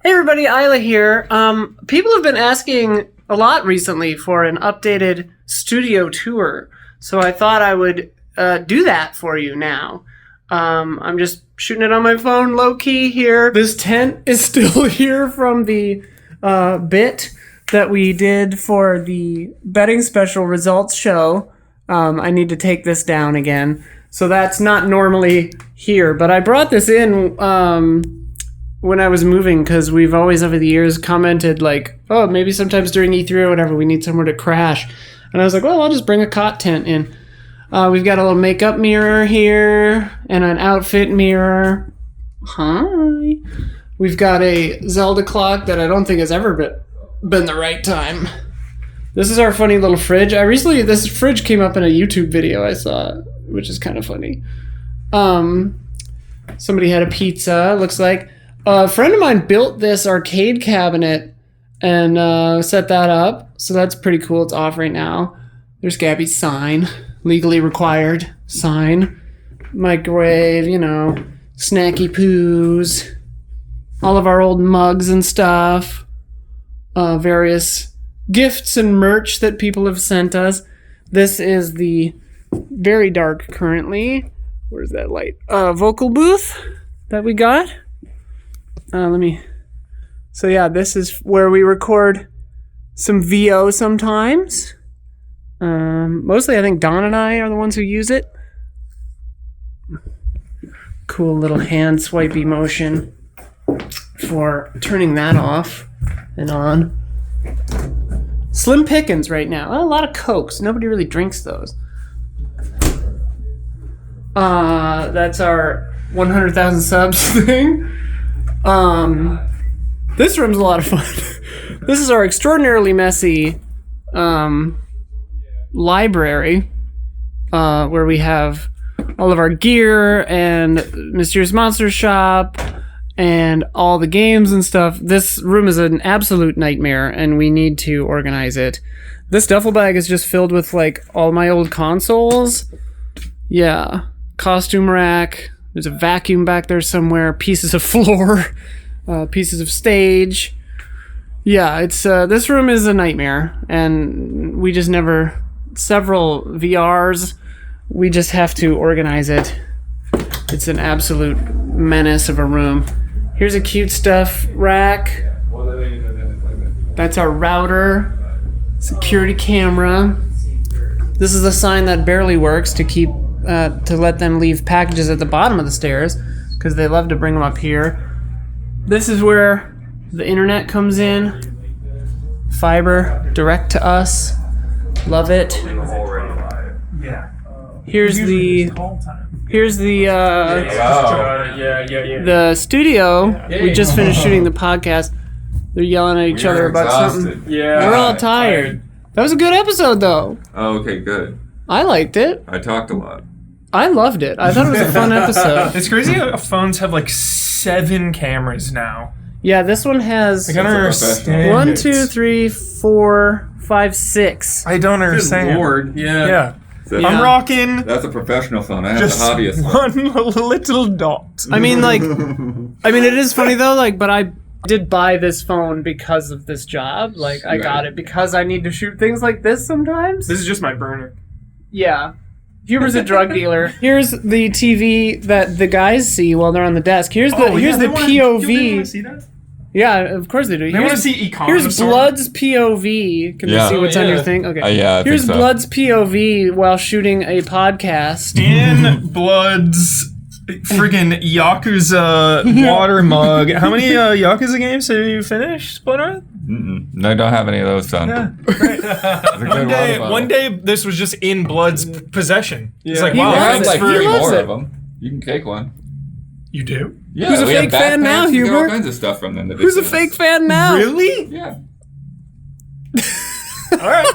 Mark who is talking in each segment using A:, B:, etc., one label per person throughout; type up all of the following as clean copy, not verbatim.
A: Hey everybody, Isla here. People have been asking a lot recently for an updated studio tour, so I thought I would do that for you now. I'm just shooting it on my phone, low-key here. This tent is still here from the bit that we did for the betting special results show. I need to take this down again, so that's not normally here, but I brought this in when I was moving, because we've always over the years commented like, oh, maybe sometimes during E3 or whatever we need somewhere to crash, and I was like, well, I'll just bring a cot tent in. We've got a little makeup mirror here and an outfit mirror. Hi. We've got a Zelda clock that I don't think has ever been the right time. This is our funny little fridge. This fridge came up in a YouTube video I saw, which is kind of funny. Somebody had a pizza, looks like. A friend of mine built this arcade cabinet and set that up, so that's pretty cool. It's off right now. There's Gabby's sign, legally required sign. Microwave, snacky poos. All of our old mugs and stuff. Various gifts and merch that people have sent us. This is the very dark currently. Where's that light? Vocal booth that we got. So yeah, this is where we record some VO sometimes. Mostly I think Don and I are the ones who use it. Cool little hand swipey motion for turning that off and on. Slim pickings right now. A lot of Cokes. Nobody really drinks those. That's our 100,000 subs thing. This room's a lot of fun. This is our extraordinarily messy library, where we have all of our gear and Mysterious Monster Shop and all the games and stuff. This room is an absolute nightmare, and we need to organize it. This duffel bag is just filled with like all my old consoles. Yeah, costume rack. There's a vacuum back there somewhere. Pieces of floor, pieces of stage. Yeah, it's this room is a nightmare, and we just never. Several VRs. We just have to organize it. It's an absolute menace of a room. Here's a cute stuff rack. That's our router. Security camera. This is a sign that barely works to keep to let them leave packages at the bottom of the stairs, because they love to bring them up here. This is where the internet comes in. Fiber direct to us. Love it. Here's the the studio. We just finished shooting the podcast. They're yelling at each other about something.
B: Yeah,
A: we're all tired. That was a good episode, though.
B: Oh, okay, good.
A: I liked it.
B: I talked a lot.
A: I loved it. I thought it was a fun episode.
C: It's crazy how phones have like 7 cameras now.
A: Yeah, this one has
C: I don't understand.
A: 1, 2, 3, 4, 5, 6.
C: I don't understand.
B: Good Lord.
C: Yeah.
B: That's
C: I'm rocking
B: That's a professional phone. I have
C: just
B: the hobbyist one.
C: one little dot.
A: I mean, it is funny though, but I did buy this phone because of this job. I got it because I need to shoot things like this sometimes.
C: This is just my burner.
A: Yeah. Huber's a drug dealer. Here's the TV that the guys see while they're on the desk. Here's the POV.
C: They want to see that?
A: Yeah, of course they do.
C: They want to see economy.
A: Here's Blood's POV. Can you see what's on your thing? Okay.
B: Yeah,
A: here's Blood's POV while shooting a podcast.
C: In Blood's friggin' Yakuza water mug. How many Yakuza games have you finished, Blood?
B: No, I don't have any of those done.
C: Yeah, great. One day, this was just in Blood's possession. Yeah. It's like,
A: He
C: wow,
B: I have
A: loves
B: like
A: it. He
B: 3
A: loves
B: more
A: it.
B: of them. You can take one.
C: You do?
B: Yeah,
A: Who's a
B: we have
A: fake fan now,
B: backpacks, we get
A: Hubert?
B: all kinds of stuff from them.
A: Who's a fake fan now?
C: Really?
B: Yeah.
C: All right.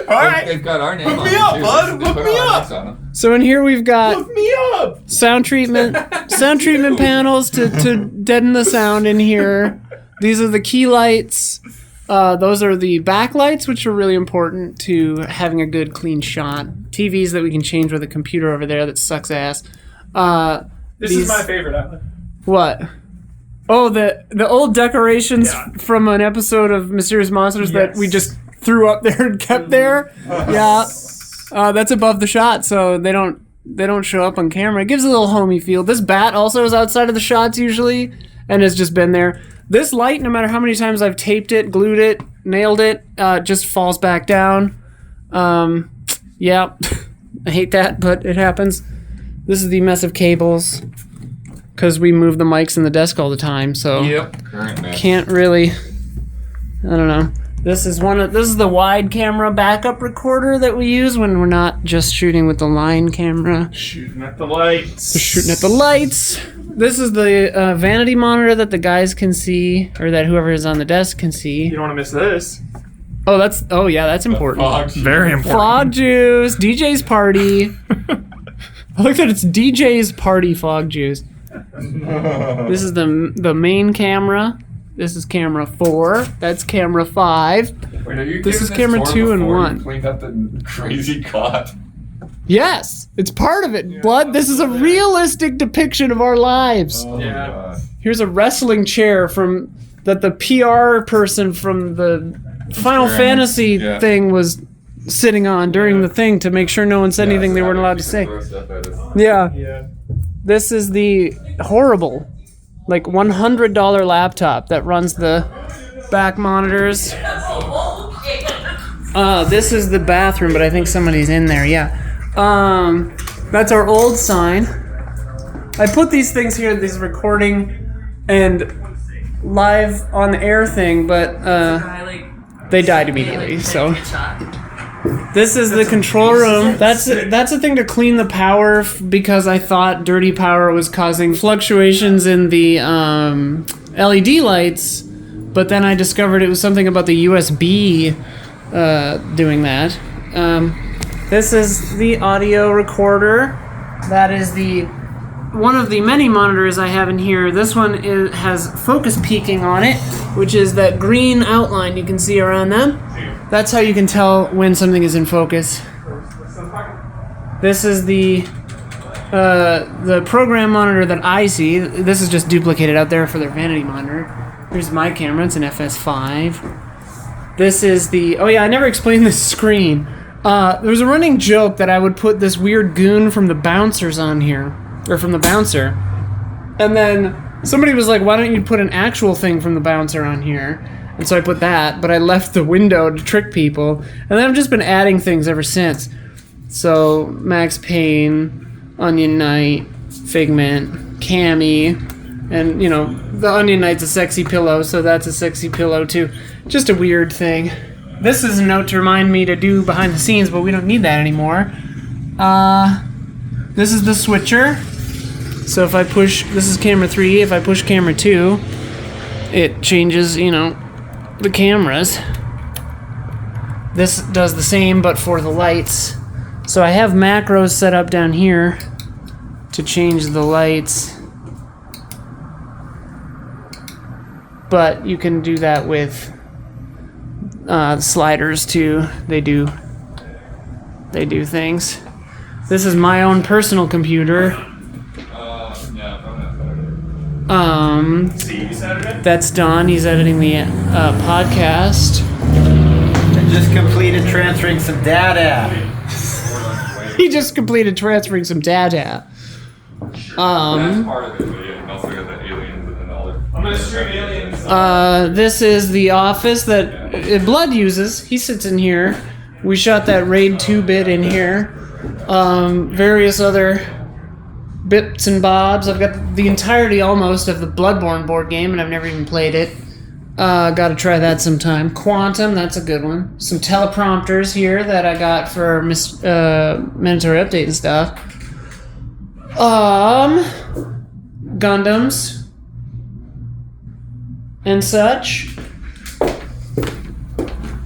C: All right.
B: They've got our name
C: Look
B: on
C: me
B: them,
C: up,
B: too.
C: bud.
B: They
C: Look
B: put
C: me
B: our
C: up.
B: names on them.
A: So in here we've got
C: Look me up.
A: sound treatment panels to deaden the sound in here. These are the key lights. Those are the backlights, which are really important to having a good, clean shot. TVs that we can change with a computer over there that sucks ass.
C: This is my favorite outlet.
A: What? Oh, the old decorations from an episode of Mysterious Monsters that we just threw up there and kept there. Yeah, that's above the shot, so they don't show up on camera. It gives a little homey feel. This bat also is outside of the shots usually, and has just been there. This light, no matter how many times I've taped it, glued it, nailed it, just falls back down. Yeah, I hate that, but it happens. This is the mess of cables, because we move the mics in the desk all the time, so
B: Current mess.
A: can't really. I don't know. This is the wide camera backup recorder that we use when we're not just shooting with the line camera.
C: Shooting at the lights.
A: We're shooting at the lights. This is the vanity monitor that the guys can see, or that whoever is on the desk can
C: You
A: see.
C: don't want to miss this.
A: Oh yeah, that's important.
B: Fog.
C: Very important.
A: Fog juice, DJ's party. I looked at it's DJ's party fog juice. This is the main camera. This is camera 4. That's camera 5.
B: Wait, are you
A: This
B: giving
A: is camera
B: tour
A: 2 and
B: before you
A: 1.
B: Cleaned up the crazy cot.
A: Yes, it's part of it, Blood. This is a realistic depiction of our lives.
B: Oh,
C: Yeah.
B: God.
A: Here's a wrestling chair that the PR person from the Final
B: Instagram,
A: Fantasy
B: yeah.
A: thing was sitting on during the thing to make sure no one said anything they weren't allowed to say.
B: Throw stuff at us.
A: Yeah.
C: Yeah.
A: This is the horrible, like $100 laptop that runs the back monitors. This is the bathroom, but I think somebody's in there. Yeah. That's our old sign. I put these things here, these recording and live on the air thing, but they died immediately. So this is the control room. That's a thing to clean the power because I thought dirty power was causing fluctuations in the LED lights, but then I discovered it was something about the USB doing that. This is the audio recorder. That is one of the many monitors I have in here. This one has focus peaking on it, which is that green outline you can see around them. That's how you can tell when something is in focus. This is the program monitor that I see. This is just duplicated out there for their vanity monitor. Here's my camera. It's an FS5. This is oh yeah, I never explained this screen. There was a running joke that I would put this weird goon from the Bouncers on here, or from the Bouncer. And then somebody was like, why don't you put an actual thing from the Bouncer on here? And so I put that, but I left the window to trick people. And then I've just been adding things ever since. So Max Payne, Onion Knight, Figment, Cammy, and you know, the Onion Knight's a sexy pillow, so that's a sexy pillow too. Just a weird thing. This is a note to remind me to do behind the scenes, but we don't need that anymore. This is the switcher. So if I push, this is camera 3, if I push camera 2, it changes, you know, the cameras. This does the same, but for the lights. So I have macros set up down here to change the lights. But you can do that with sliders too. They do things. This is my own personal computer. That's Don. He's editing the podcast.
D: I just completed transferring some data.
A: He just completed transferring some data.
B: That's part of it, but yeah, also got the aliens and then all the. I'm gonna stream aliens.
A: This is the office that Blood uses. He sits in here. We shot that RAID 2 bit in here. Various other bits and bobs. I've got the entirety almost of the Bloodborne board game, and I've never even played it. Gotta try that sometime. Quantum, that's a good one. Some teleprompters here that I got for mandatory update and stuff. Gundams and such.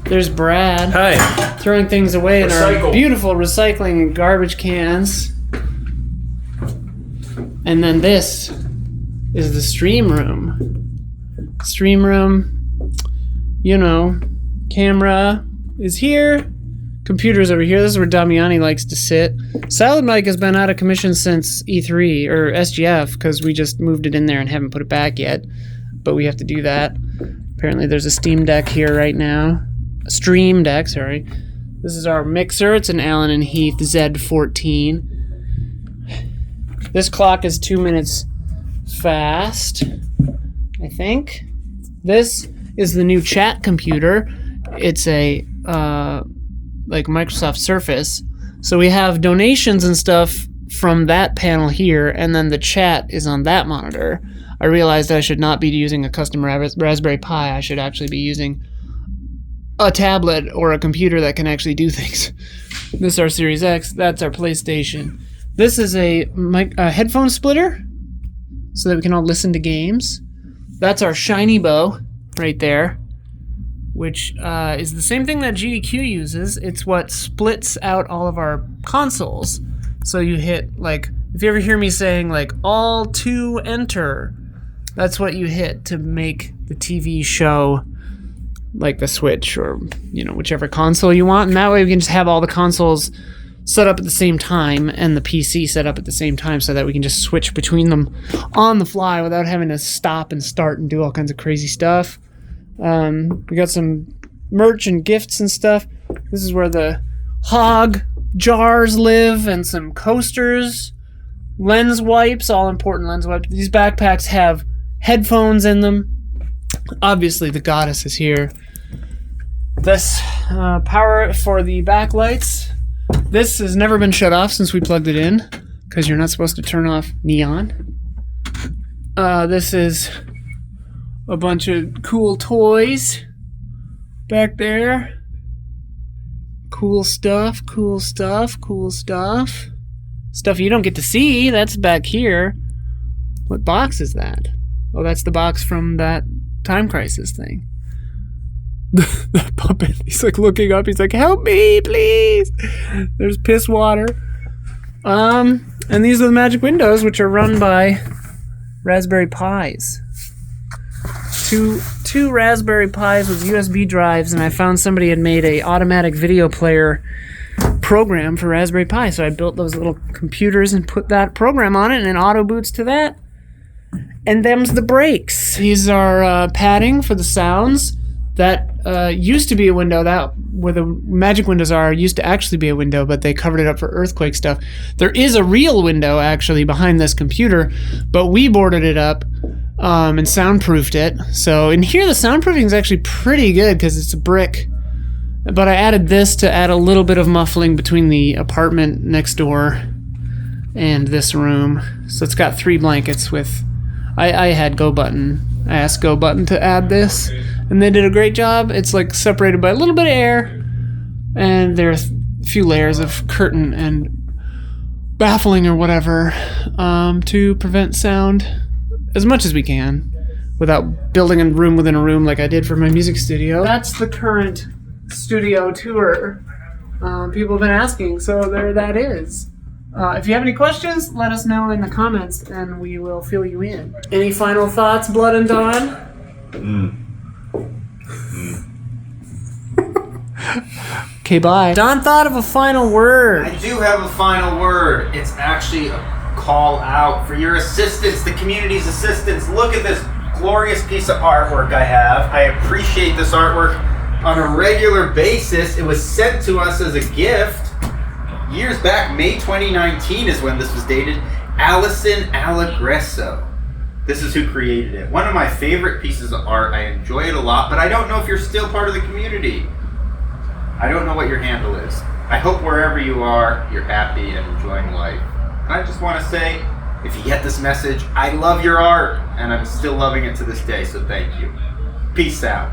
A: There's Brad
C: Hi.
A: throwing things away in our
C: Recycle.
A: beautiful recycling garbage cans. And then this is the stream room. Stream room, you know, camera is here, computers over here. This is where Damiani likes to sit. Salad Mike has been out of commission since E3 or SGF because we just moved it in there and haven't put it back yet. But we have to do that. Apparently there's a Steam Deck here right now. A Stream Deck, sorry. This is our mixer. It's an Allen and Heath Z14. This clock is 2 minutes fast, I think. This is the new chat computer. It's a like Microsoft Surface. So we have donations and stuff from that panel here, and then the chat is on that monitor. I realized I should not be using a custom Raspberry Pi. I should actually be using a tablet or a computer that can actually do things. This is our Series X. That's our PlayStation. This is a headphone splitter so that we can all listen to games. That's our Shiny Bow right there, which is the same thing that GDQ uses. It's what splits out all of our consoles. So you hit, like, if you ever hear me saying, like, all to enter, that's what you hit to make the TV show, like the Switch or, you know, whichever console you want. And that way we can just have all the consoles set up at the same time and the PC set up at the same time so that we can just switch between them on the fly without having to stop and start and do all kinds of crazy stuff. We got some merch and gifts and stuff. This is where the hog jars live and some coasters, lens wipes, all important lens wipes. These backpacks have headphones in them. Obviously the goddess is here. This power for the backlights. This has never been shut off since we plugged it in because you're not supposed to turn off neon. This is a bunch of cool toys back there. Cool stuff, cool stuff, cool stuff. Stuff you don't get to see, that's back here. What box is that? Oh, that's the box from that Time Crisis thing. That puppet, he's like looking up, he's like, help me, please. There's piss water. And these are the Magic Windows, which are run by Raspberry Pis. Two Raspberry Pis with USB drives, and I found somebody had made a automatic video player program for Raspberry Pi, so I built those little computers and put that program on it, and it auto boots to that. And them's the brakes. These are padding for the sounds. That used to be a window. That where the Magic Windows are used to actually be a window, but they covered it up for earthquake stuff. There is a real window actually behind this computer, but we boarded it up and soundproofed it. So in here the soundproofing is actually pretty good because it's a brick. But I added this to add a little bit of muffling between the apartment next door and this room. So it's got 3 blankets with... I had Go Button. I asked Go Button to add this, and they did a great job. It's like separated by a little bit of air, and there are a few layers of curtain and baffling or whatever to prevent sound as much as we can without building a room within a room like I did for my music studio. That's the current studio tour. People have been asking, so there that is. If you have any questions, let us know in the comments and we will fill you in. Any final thoughts, Blood and Dawn? Okay, bye. Don thought of a final word.
D: I do have a final word. It's actually a call out for your assistance, the community's assistance. Look at this glorious piece of artwork I have. I appreciate this artwork on a regular basis. It was sent to us as a gift years back. May 2019 is when this was dated. Allison Allegresso. This is who created it. One of my favorite pieces of art. I enjoy it a lot, but I don't know if you're still part of the community. I don't know what your handle is. I hope wherever you are, you're happy and enjoying life. And I just want to say, if you get this message, I love your art, and I'm still loving it to this day, so thank you. Peace out.